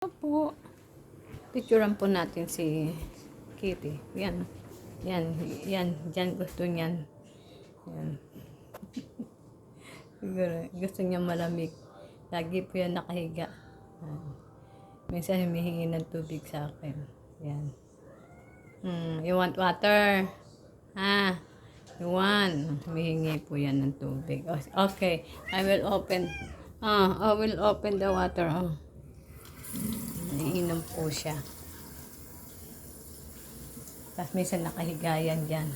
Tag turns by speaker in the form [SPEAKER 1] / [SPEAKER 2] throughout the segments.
[SPEAKER 1] Po. Picturean po natin si Kitty. Yan. Yan. Yan. Diyan gusto niyan. Yan. Siguro, gusto niya malamig. Lagi po yan nakahiga. Minsan humihingi ng tubig sa akin. Yan. You want water? Ha? You want? Humihingi po yan ng tubig. Okay. I will open. I will open the water. Naiinom po siya. Tapos minsan nakahigayan dyan.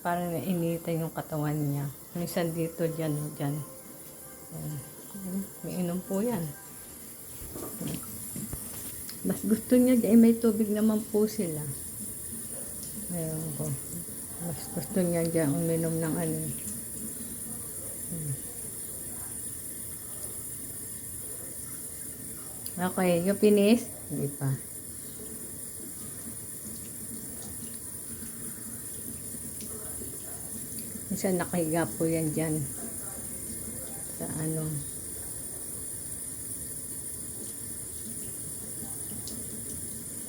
[SPEAKER 1] Parang nainitan yung katawan niya. Minsan dito, dyan, dyan. May inom po yan. Mas gusto niya dyan, may tubig naman po sila. Ayun ko. Mas gusto niya dyan uminom ng ano. Okay, you finish? Hindi pa. Minsan nakahiga po yan dyan. Sa ano.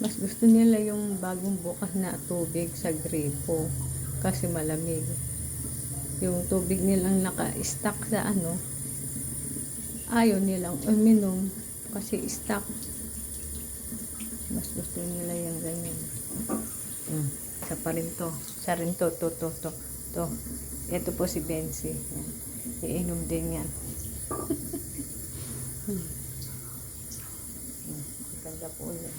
[SPEAKER 1] Mas gusto nila yung bagong bukas na tubig sa gripo. Kasi malamig. Yung tubig nilang naka-stack sa ano. Ayaw nilang uminom. Kasi stock. Mas gusto nila yung ganyan. Isa pa rin to. Isa rin to. To. Ito po si Bensi. Iinom din yan. Ganda po yan.